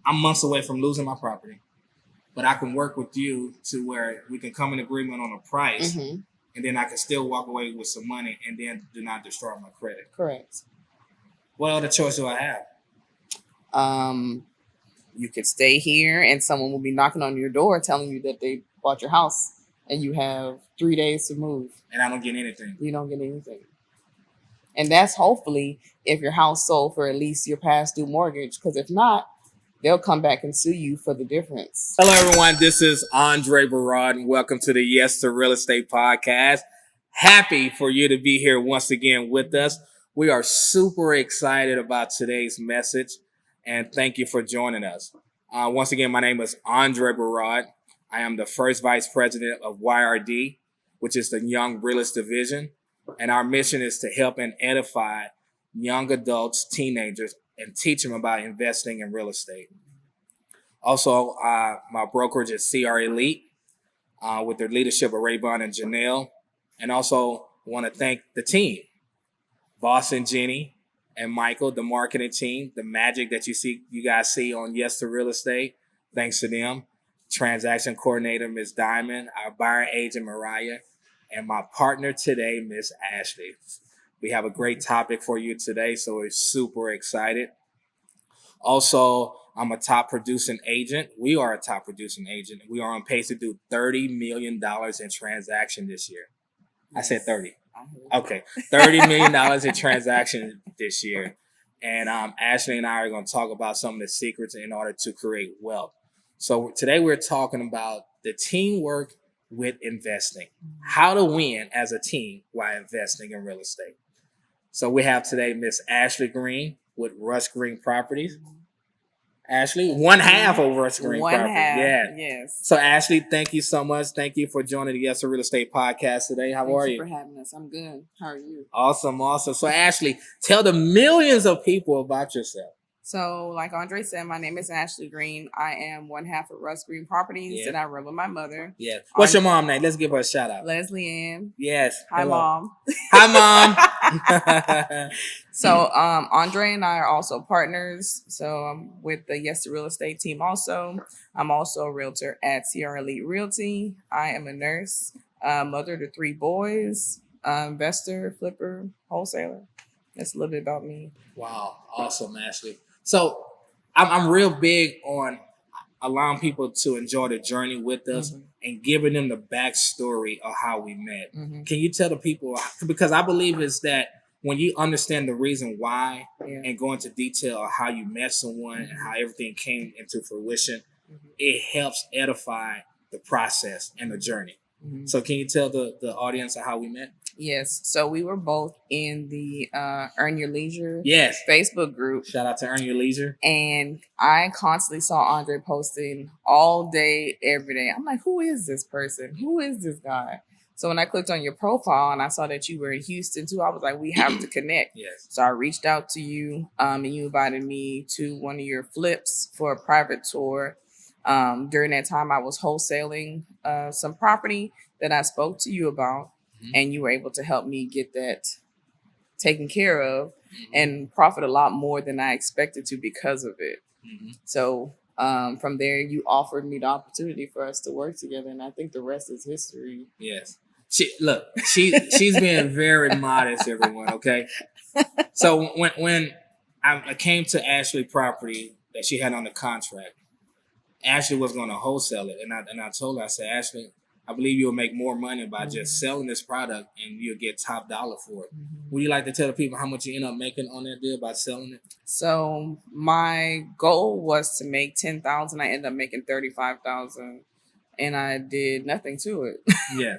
I'm months away from losing my property, but I can work with you to where we can come in agreement on a price, Mm-hmm. and then I can still walk away with some money and then do not destroy my credit. Correct. What other choice do I have? You could stay here and someone will be knocking on your door telling you that they bought your house and you have 3 days to move. And I don't get anything. You don't get anything. And that's hopefully if your house sold for at least your past due mortgage. Because if not, they'll come back and sue you for the difference. Hello, everyone. This is Andre Barad, and welcome to the Yes to Real Estate podcast. Happy for you to be here once again with us. We are super excited about today's message, and thank you for joining us. Once again, my name is Andre Barad. I am the first vice president of YRD, which is the Young Realist Division, and our mission is to help and edify young adults, teenagers, and teach them about investing in real estate. Also, my brokerage is CR Elite with their leadership of Rayvon and Janelle. And also want to thank the team, Boss and Jenny and Michael, the marketing team, the magic that you guys see on Yes to Real Estate. Thanks to them. Transaction coordinator, Ms. Diamond, our buyer agent, Mariah, and my partner today, Miss Ashley. We have a great topic for you today, so we're super excited. Also, I'm a top producing agent. We are a top producing agent. We are on pace to do $30 million in transaction this year. Yes. I said 30. Okay. $30 million in transaction this year. And Ashley and I are going to talk about some of the secrets in order to create wealth. So today we're talking about the teamwork with investing. How to win as a team while investing in real estate. So we have today Miss Ashley Green with Rush Green Properties. Ashley, one half of Rush Green Properties. Yeah. Yes. So Ashley, thank you so much. Thank you for joining the Yes to Real Estate podcast today. How are you? Thank you for having us. I'm good. How are you? Awesome. So Ashley, tell the millions of people about yourself. So, like Andre said, my name is Ashley Green. I am one half of Rush Green Properties that I run with my mother. Yeah. What's your mom name? Let's give her a shout out. Leslie Ann. Yes. Hi, hello. Mom. Hi, Mom. So, Andre and I are also partners. So, I'm with the Yes to Real Estate team also. I'm also a realtor at CR Elite Realty. I am a nurse, mother to 3 boys, investor, flipper, wholesaler. That's a little bit about me. Wow. Awesome, Ashley. So I'm real big on allowing people to enjoy the journey with us and giving them the backstory of how we met. Can you tell the people, because I believe it's that when you understand the reason why and go into detail of how you met someone and how everything came into fruition, it helps edify the process and the journey. So can you tell the audience of how we met? Yes. So we were both in the Earn Your Leisure Facebook group. Shout out to Earn Your Leisure. And I constantly saw Andre posting all day, every day. I'm like, who is this person? Who is this guy? So when I clicked on your profile and I saw that you were in Houston too, I was like, we have to connect. Yes. So I reached out to you and you invited me to one of your flips for a private tour. During that time, I was wholesaling some property that I spoke to you about. And you were able to help me get that taken care of and profit a lot more than I expected to because of it. So from there, you offered me the opportunity for us to work together. And I think the rest is history. Yes. She's being very modest, everyone. Okay. So when I came to Ashley property that she had on the contract, Ashley was going to wholesale it. And I told her, I said, Ashley, I believe you'll make more money by just selling this product and you'll get top dollar for it. Would you like to tell the people how much you end up making on that deal by selling it? So my goal was to make $10,000. I ended up making $35,000 and I did nothing to it. Yeah.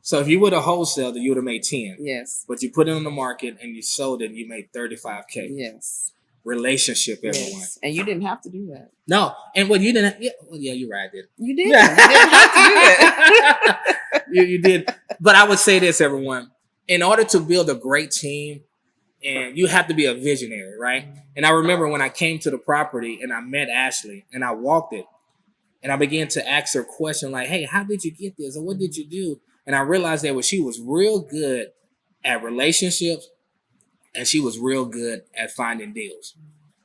So if you would have wholesaled it, you would have made 10. Yes. But you put it on the market and you sold it and you made $35K. Yes. Relationship, everyone. Yes. And you didn't have to do that. No. And what you didn't, you're right. I did. You did. You didn't have to do that. you did. But I would say this, everyone. In order to build a great team, and you have to be a visionary, right? And I remember when I came to the property and I met Ashley and I walked it and I began to ask her question like, hey, how did you get this? Or what did you do? And I realized that she was real good at relationships and she was real good at finding deals.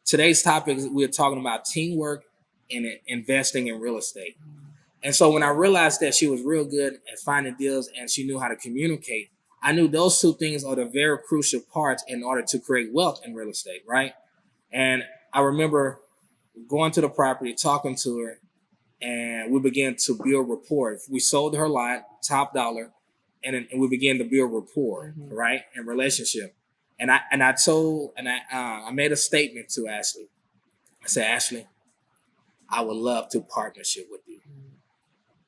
today's topic is we're talking about teamwork and investing in real estate. And so when I realized that she was real good at finding deals and she knew how to communicate, I knew those two things are the very crucial parts in order to create wealth in real estate, right? And I remember going to the property, talking to her, and we began to build rapport. We sold her lot, top dollar, and we began to build rapport, right, and relationship. And I made a statement to Ashley. I said, Ashley, I would love to partnership with you.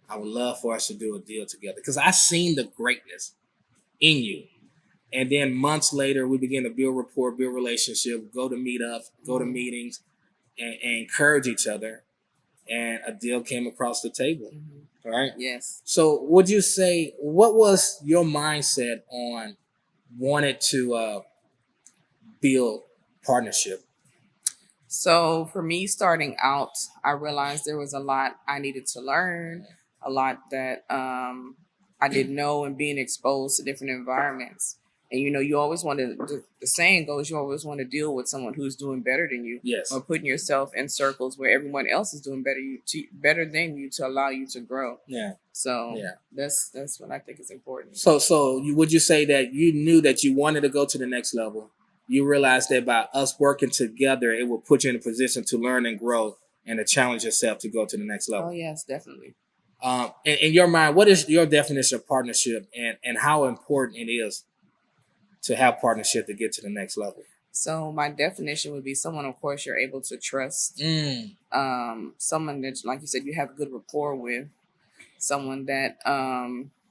I would love for us to do a deal together because I seen the greatness in you. And then months later, we began to build rapport, build relationship, go to meetups, go to meetings, and encourage each other. And a deal came across the table, right? Yes. So would you say, what was your mindset on wanted to build partnership? So for me, starting out, I realized there was a lot I needed to learn, a lot that I didn't know, and being exposed to different environments. And you always want to. The saying goes, you always want to deal with someone who's doing better than you, Yes. or putting yourself in circles where everyone else is doing better than you to allow you to grow. Yeah. So Yeah. that's what I think is important. So would you say that you knew that you wanted to go to the next level? You realized that by us working together, it will put you in a position to learn and grow and to challenge yourself to go to the next level. Oh yes, definitely. In your mind, what is your definition of partnership, and how important it is to have partnership to get to the next level? So my definition would be someone, of course, you're able to trust. Someone that, like you said, you have good rapport with. Someone that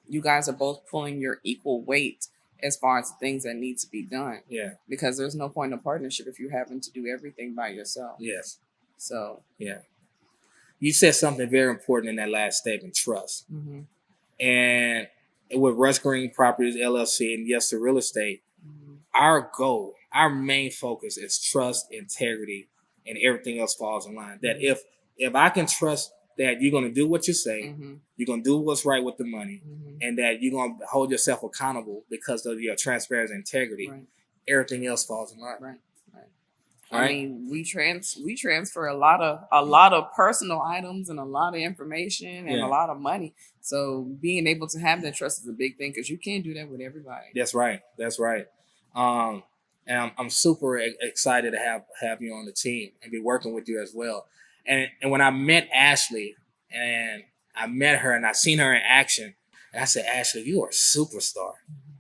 you guys are both pulling your equal weight as far as things that need to be done. Yeah. Because there's no point in a partnership if you're having to do everything by yourself. Yes. So. Yeah. You said something very important in that last statement, trust. And with Russ Green Properties LLC and YTRE Real Estate, our goal, our main focus is trust, integrity, and everything else falls in line. That if I can trust that you're going to do what you say, you're going to do what's right with the money, and that you're going to hold yourself accountable because of your transparency and integrity, everything else falls in line. Right. Right. I mean, we transfer a lot of personal items and a lot of information and a lot of money. So being able to have that trust is a big thing because you can't do that with everybody. That's right. And I'm super excited to have you on the team and be working with you as well. And when I met Ashley and I met her and I seen her in action, and I said, Ashley, you are a superstar.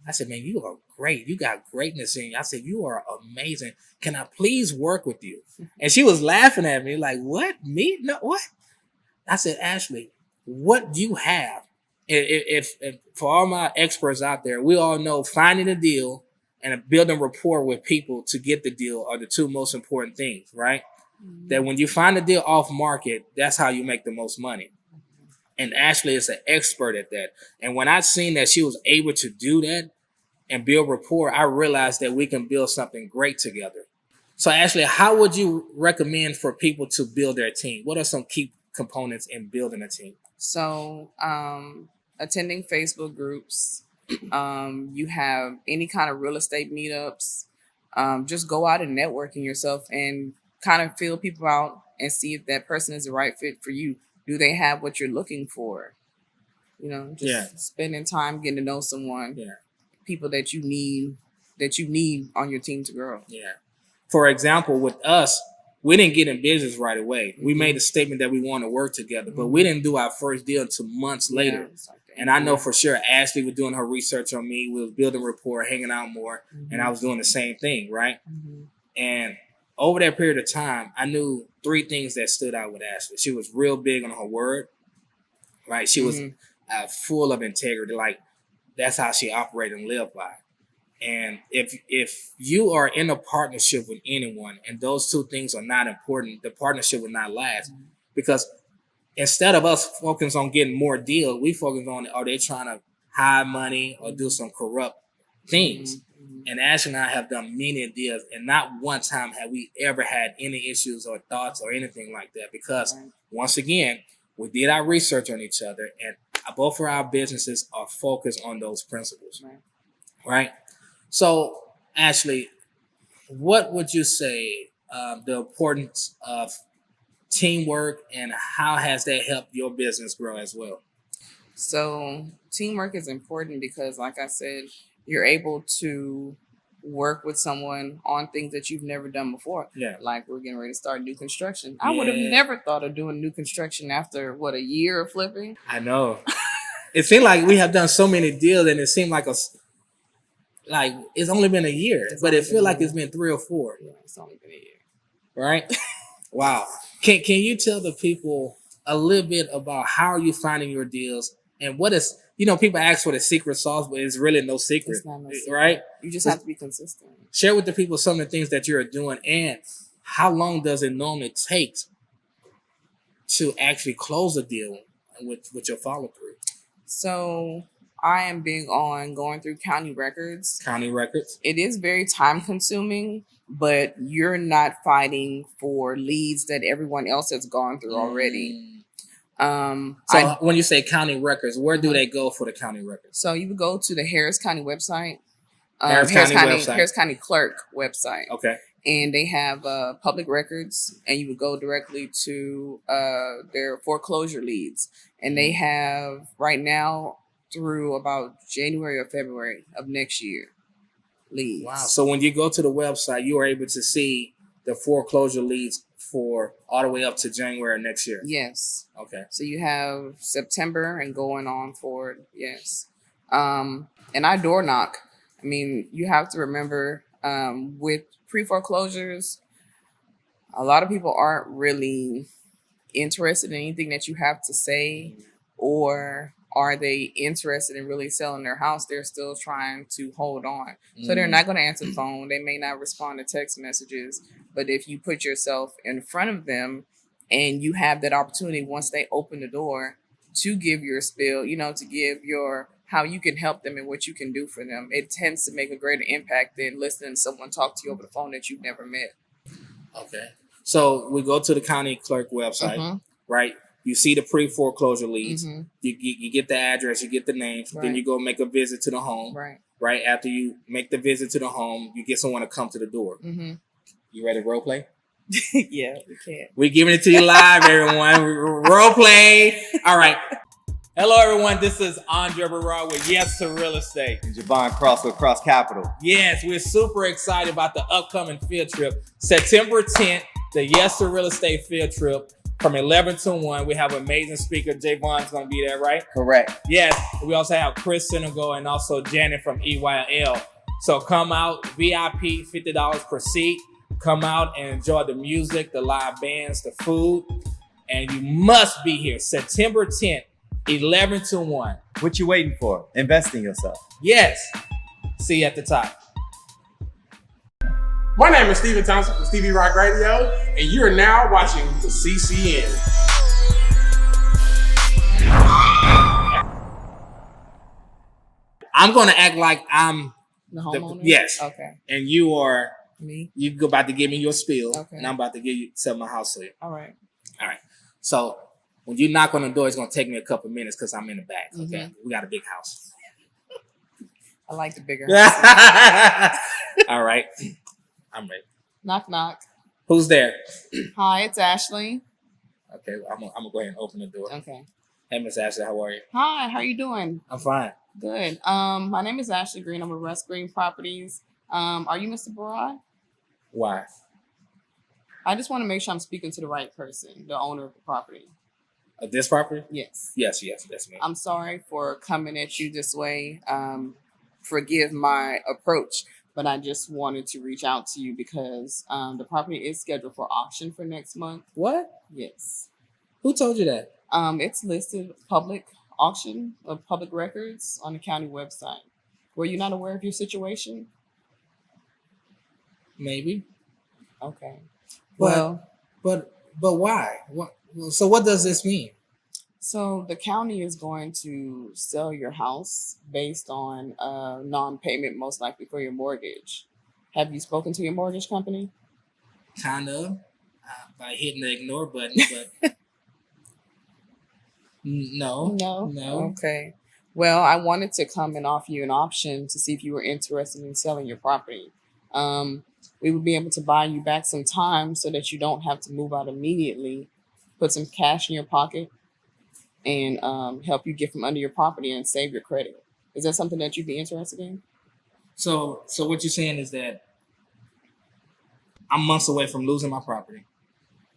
I said, man, you are great. You got greatness in you. I said, you are amazing. Can I please work with you? And she was laughing at me like, what? Me? No, what? I said, Ashley, what do you have? If for all my experts out there, we all know finding a deal and building rapport with people to get the deal are the two most important things, right? That when you find a deal off market, that's how you make the most money. And Ashley is an expert at that. And when I seen that she was able to do that and build rapport, I realized that we can build something great together. So Ashley, how would you recommend for people to build their team? What are some key components in building a team? So attending Facebook groups, you have any kind of real estate meetups, just go out and networking yourself and kind of feel people out and see if that person is the right fit for you. Do they have what you're looking for? Just spending time getting to know someone. Yeah. People that you need on your team to grow. Yeah. For example, with us, we didn't get in business right away. We made a statement that we want to work together, but we didn't do our first deal until months later. And I know for sure Ashley was doing her research on me. We was building rapport, hanging out more, and I was doing the same thing, right? And over that period of time, I knew three things that stood out with Ashley. She was real big on her word, right? She was full of integrity. Like, that's how she operated and lived by. And if you are in a partnership with anyone and those two things are not important, the partnership will not last. Because instead of us focusing on getting more deals, we focus on, are they trying to hide money or do some corrupt things? And Ashley and I have done many deals, and not one time have we ever had any issues or thoughts or anything like that. Because once again, we did our research on each other, and both of our businesses are focused on those principles. Right? So, Ashley, what would you say the importance of teamwork, and how has that helped your business grow as well? So teamwork is important because, like I said, you're able to work with someone on things that you've never done before. Yeah. Like we're getting ready to start new construction. I would have never thought of doing new construction after a year of flipping. I know. It seemed like we have done so many deals, and it seemed like it's only been a year, but it feels like it's been 3 or 4. Yeah, it's only been a year. Right? Wow. Can you tell the people a little bit about how are you finding your deals, and what is, people ask for the secret sauce, but it's really no secret. It's not no secret. Right? You just have to be consistent. Share with the people some of the things that you're doing, and how long does it normally take to actually close a deal with your follow through? So I am big on going through county records. County records. It is very time consuming, but you're not fighting for leads that everyone else has gone through already. So when you say county records, where do they go for the county records? So you would go to the Harris County website. Harris County Clerk website. Okay. And they have public records, and you would go directly to their foreclosure leads. And they have right now through about January or February of next year leads. Wow. So when you go to the website, you are able to see the foreclosure leads for all the way up to January next year. Yes. Okay. So you have September and going on forward. Yes. And I door knock. I mean, you have to remember with pre-foreclosures, a lot of people aren't really interested in anything that you have to say, or are they interested in really selling their house? They're still trying to hold on. So they're not going to answer the phone. They may not respond to text messages. But if you put yourself in front of them and you have that opportunity once they open the door to give your spiel, to give your how you can help them and what you can do for them, it tends to make a greater impact than listening to someone talk to you over the phone that you've never met. Okay. So we go to the county clerk website, right? You see the pre-foreclosure leads. You get the address, you get the names. Then you go make a visit to the home. Right. After you make the visit to the home, you get someone to come to the door. You ready to role play? Yeah, we can. We're giving it to you live, everyone. Role play. All right. Hello, everyone. This is Andre Barad with Yes to Real Estate. And Javon Cross with Cross Capital. Yes, we're super excited about the upcoming field trip. September 10th, the Yes to Real Estate field trip from 11 to 1. We have amazing speaker. Javon's going to be there, right? Correct. Yes. We also have Chris Senegal and also Janet from EYL. So come out, VIP, $50 per seat. Come out and enjoy the music, the live bands, the food. And you must be here September 10th, 11 to 1. What you waiting for? Invest in yourself. Yes. See you at the top. My name is Stephen Thompson from Stevie Rock Radio, and you're now watching the CCN. I'm going to act like I'm the homeowner? Yes. Okay. And you are me. You about to give me your spiel, okay, and I'm about to sell my house to you. All right. So when you knock on the door, it's going to take me a couple minutes because I'm in the back. Okay. We got a big house. I like the bigger house. All right. I'm ready. Knock, knock. Who's there? Hi, it's Ashley. Okay, I'm gonna go ahead and open the door. Okay. Hey, Miss Ashley, how are you? Hi, how are you doing? I'm fine. Good. My name is Ashley Green. I'm with Russ Green Properties. Are you Mr. Barad? Why? I just want to make sure I'm speaking to the right person, the owner of the property. Of this property? Yes. Yes, that's me. I'm sorry for coming at you this way. Forgive my approach, but I just wanted to reach out to you because the property is scheduled for auction for next month. What? Yes. Who told you that? It's listed public auction of public records on the county website. Were you not aware of your situation? Maybe. Okay. But why? So what does this mean? So the county is going to sell your house based on non-payment, most likely for your mortgage. Have you spoken to your mortgage company? Kind of, by hitting the ignore button, but no. Okay. Well, I wanted to come and offer you an option to see if you were interested in selling your property. we would be able to buy you back some time so that you don't have to move out immediately, put some cash in your pocket, and help you get from under your property and save your credit. Is that something that you'd be interested in? So what you're saying is that I'm months away from losing my property,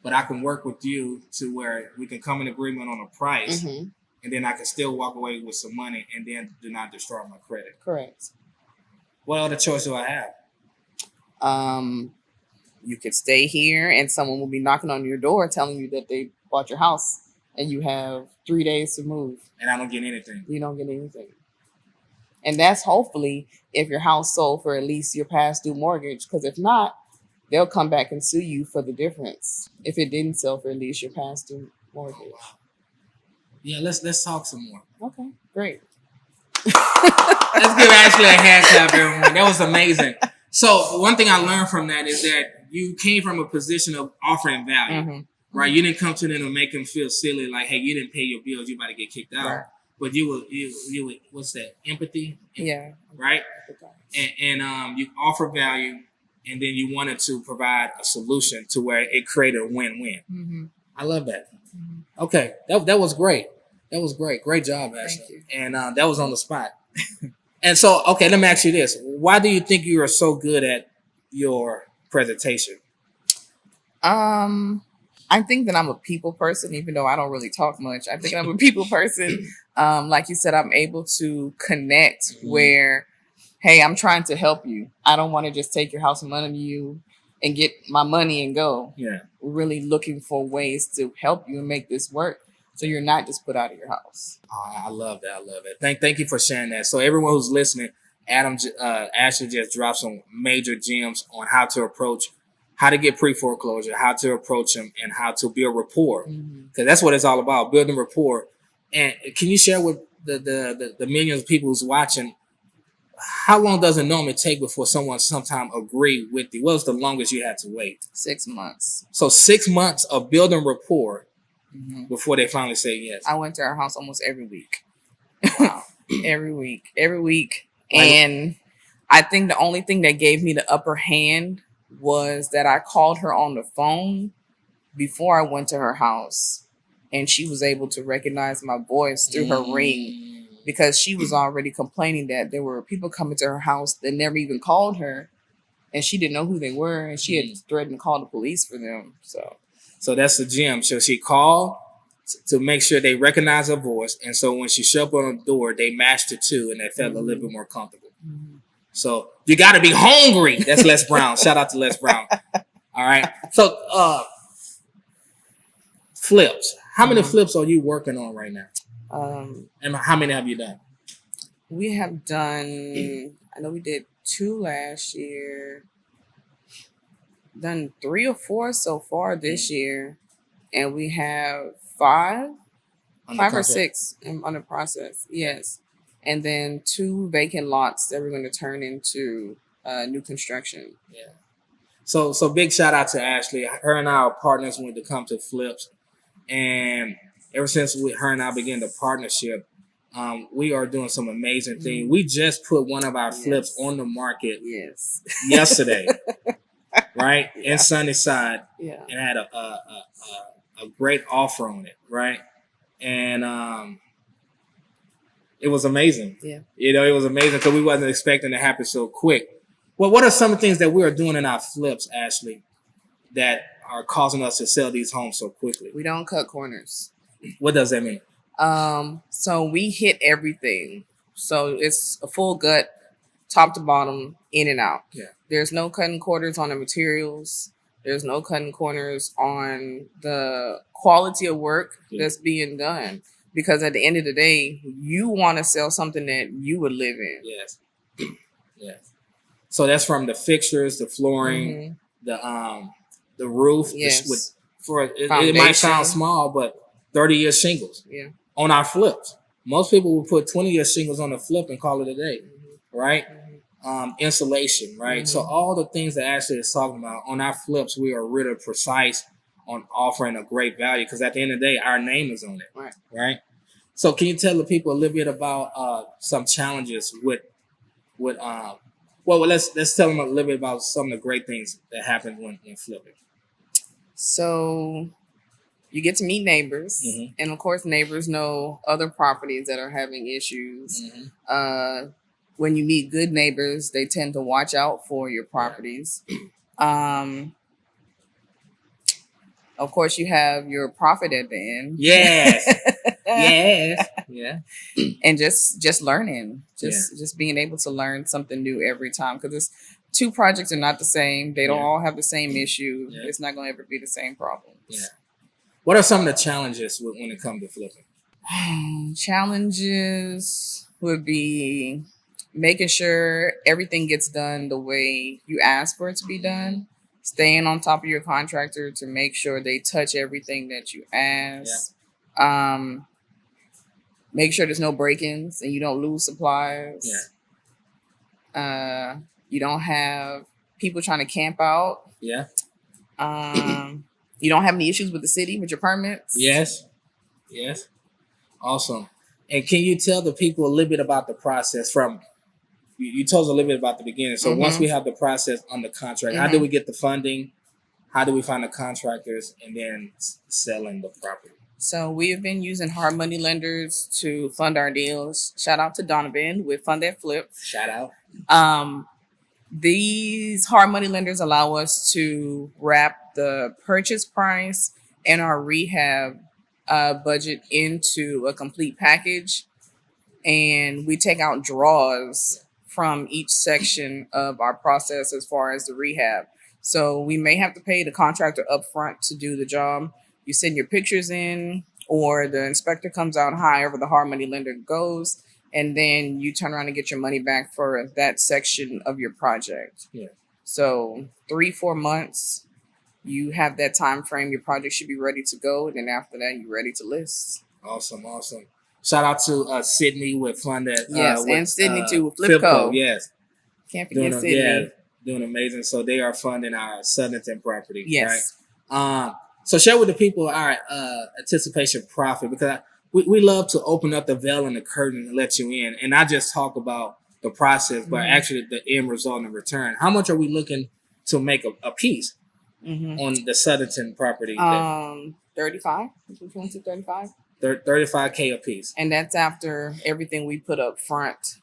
but I can work with you to where we can come in agreement on a price, Mm-hmm. and then I can still walk away with some money and then do not destroy my credit. Correct. What other choice do I have? You could stay here and someone will be knocking on your door telling you that they bought your house and you have 3 days to move. And I don't get anything. You don't get anything. And that's hopefully if your house sold for at least your past due mortgage. Because if not, they'll come back and sue you for the difference if it didn't sell for at least your past due mortgage. Oh, wow. Yeah, let's talk some more. Okay, great. Let's give Ashley a hand clap, everyone. That was amazing. So one thing I learned from that is that you came from a position of offering value, Mm-hmm. right? You didn't come to them and make them feel silly, like, hey, you didn't pay your bills, you about to get kicked out. Right. But you would, what's that? Empathy, Yeah. right? And you offer value, and then you wanted to provide a solution to where it created a win-win. Mm-hmm. I love that. Mm-hmm. Okay, that was great. That was great. Great job, Ashley. Thank you. And that was on the spot. And so, okay, let me ask you this. Why do you think you are so good at your presentation? I think that I'm a people person, even though I don't really talk much. I think I'm a people person. Like you said, I'm able to connect where, hey, I'm trying to help you. I don't want to just take your house and money you and get my money and go. Yeah. We're really looking for ways to help you and make this work so you're not just put out of your house. Oh, I love that. I love it. Thank you for sharing that. So everyone who's listening, Ashley just dropped some major gems on how to get pre-foreclosure, how to approach them, and how to build rapport. Because that's what it's all about, building rapport. And can you share with the millions of people who's watching, how long does it normally take before someone sometime agree with you? What was the longest you had to wait? 6 months. So 6 months of building rapport Mm-hmm. before they finally say yes. I went to her house almost every week. Wow. Every week. And I think the only thing that gave me the upper hand was that I called her on the phone before I went to her house, and she was able to recognize my voice through her ring, because she was already complaining that there were people coming to her house that never even called her, and she didn't know who they were, and she had threatened to call the police for them. So that's the gem. So she called to make sure they recognize her voice. And so when she showed up on the door, they matched it too, and they felt a little bit more comfortable. So you got to be hungry. That's Les Brown. Shout out to Les Brown. All right. So flips. How many flips are you working on right now? And how many have you done? We have done, I know we did 2 last year. Done 3 or 4 so far this year, and we have 5 or 6 on the process. Yes, and then 2 vacant lots that we're going to turn into new construction. Yeah. So big shout out to Ashley. Her and I are partners when it comes to flips, and ever since her and I began the partnership, we are doing some amazing things. We just put one of our flips on the market yesterday. Right, in Sunnyside, and had a great offer on it, right, and it was amazing. Yeah, it was amazing because we wasn't expecting it to happen so quick. Well, what are some of the things that we are doing in our flips, Ashley, that are causing us to sell these homes so quickly? We don't cut corners. What does that mean? So we hit everything. So it's a full gut, top to bottom, in and out. Yeah. There's no cutting corners on the materials. There's no cutting corners on the quality of work that's being done. Because at the end of the day, you want to sell something that you would live in. Yes. Yes. So that's from the fixtures, the flooring, the roof. Yes. It might sound small, but 30-year shingles. Yeah. On our flips. Most people will put 20-year shingles on the flip and call it a day. Right? Insulation, right? So all the things that Ashley is talking about on our flips, we are really precise on offering a great value because at the end of the day, our name is on it, right? So can you tell the people a little bit about some challenges with Well, let's tell them a little bit about some of the great things that happen when flipping. So you get to meet neighbors, Mhm. and of course, neighbors know other properties that are having issues. When you meet good neighbors, they tend to watch out for your properties. Of course, you have your profit at the end. Yes. Yes. Yeah. And just learning, just being able to learn something new every time, because it's two projects are not the same. They don't Yeah. all have the same issue. Yeah. It's not going to ever be the same problems. Yeah. What are some of the challenges when it comes to flipping? Challenges would be making sure everything gets done the way you ask for it to be done. Staying on top of your contractor to make sure they touch everything that you ask. Make sure there's no break-ins and you don't lose supplies. Yeah. You don't have people trying to camp out. Yeah. You don't have any issues with the city with your permits. Yes. Yes. Awesome. And can you tell the people a little bit about the process from? You told us a little bit about the beginning. So once we have the process on the contract, how do we get the funding? How do we find the contractors and then selling the property? So we have been using hard money lenders to fund our deals. Shout out to Donovan with Fund That Flip. Shout out. These hard money lenders allow us to wrap the purchase price and our rehab budget into a complete package. And we take out draws from each section of our process as far as the rehab. So we may have to pay the contractor up front to do the job. You send your pictures in, or the inspector comes out, however the hard money lender goes, and then you turn around and get your money back for that section of your project. Yeah. So 3-4 months, you have that time frame. Your project should be ready to go. And then after that, you're ready to list. Awesome. Awesome. Shout out to Sydney with Fund That. Yes, and Sydney too with Flipco. Yes. Can't forget Sydney. Doing amazing. So they are funding our Southernton property. Yes. Right? So share with the people our anticipation profit, because we love to open up the veil and the curtain and let you in, and not just talk about the process, but actually the end result and return. How much are we looking to make a piece on the Southernton property? 35. 35. 35K a piece. And that's after everything we put up front,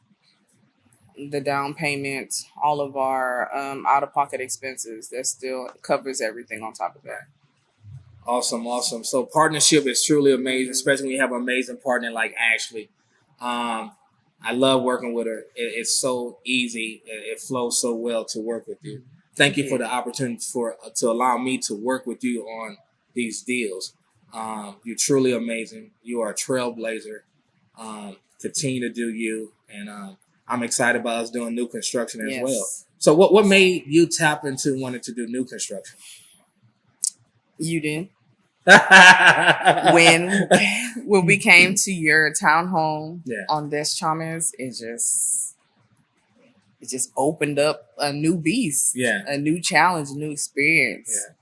the down payment, all of our out-of-pocket expenses. That still covers everything on top of that. Awesome, awesome. So partnership is truly amazing, especially when you have an amazing partner like Ashley. I love working with her. It's so easy. It flows so well to work with you. Thank you for the opportunity to allow me to work with you on these deals. You're truly amazing. You are a trailblazer. Continue to do you, and I'm excited about us doing new construction as well. So what made you tap into wanting to do new construction? You did. when we came to your townhome on Des Chalmers, it just opened up a new beast, a new challenge, a new experience. Yeah.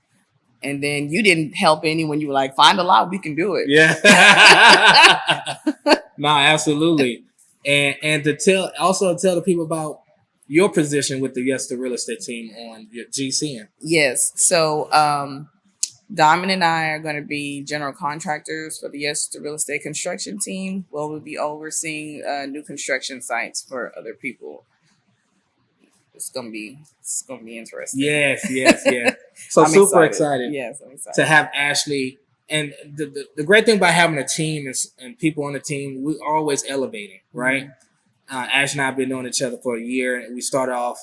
And then you didn't help anyone. You were like, find a lot, we can do it. Yeah. No, absolutely. And to tell the people about your position with the Yes to Real Estate team on your GCN. Yes. So Diamond and I are going to be general contractors for the Yes to Real Estate construction team. We'll be overseeing new construction sites for other people. It's gonna be interesting. Yes. So I'm super excited. Yes, I'm excited to have Ashley. And the great thing about having a team and people on the team, we're always elevating, right? Ash and I have been knowing each other for a year, and we started off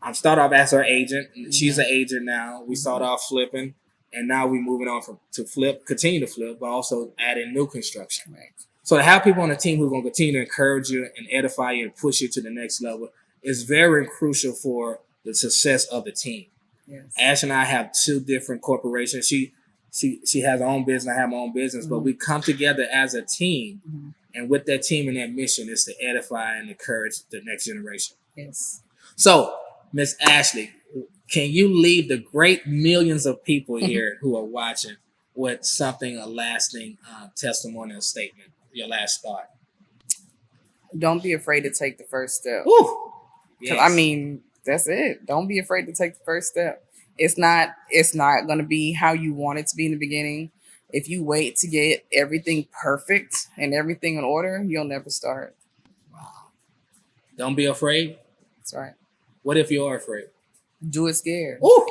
as her agent. She's an agent now. We started off flipping, and now we're moving on to continue to flip, but also add in new construction. Right. So to have people on the team who are going to continue to encourage you and edify you and push you to the next level is very crucial for the success of the team. Yes. Ash and I have two different corporations. She has her own business, I have my own business, but we come together as a team, and with that team and that mission is to edify and encourage the next generation. Yes. So, Miss Ashley, can you leave the great millions of people here who are watching with a lasting testimonial statement, your last thought? Don't be afraid to take the first step. Woo! Because I mean, that's it. Don't be afraid to take the first step. It's not going to be how you want it to be in the beginning. If you wait to get everything perfect and everything in order, you'll never start. Wow. Don't be afraid. That's right. What if you are afraid? Do it scared. Ooh.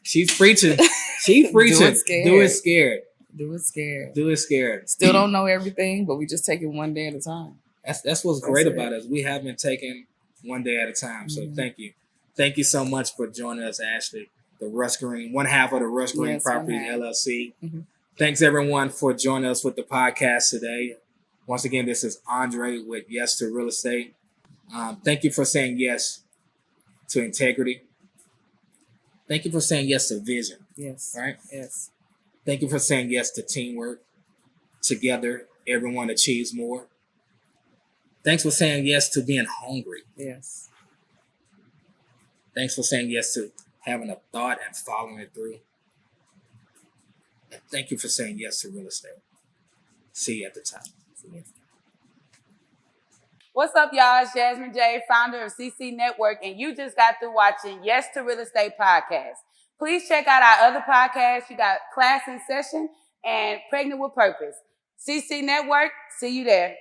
She's preaching. She's preaching. Do it scared. Do it scared. Do it scared. Do it scared. Still don't know everything, but we just take it one day at a time. That's what's great about us. We have been taking one day at a time. So thank you. Thank you so much for joining us, Ashley. The Rush Green, one half of the Rush Green Properties LLC. Thanks everyone for joining us with the podcast today. Once again, this is Andre with Yes to Real Estate. Thank you for saying yes to integrity. Thank you for saying yes to vision. Yes. Right? Yes. Thank you for saying yes to teamwork. Together, everyone achieves more. Thanks for saying yes to being hungry. Yes. Thanks for saying yes to having a thought and following it through. And thank you for saying yes to real estate. See you at the top. What's up, y'all? It's Jasmine J, founder of CC Network, and you just got through watching Yes to Real Estate podcast. Please check out our other podcasts. You got Class in Session and Pregnant with Purpose. CC Network, see you there.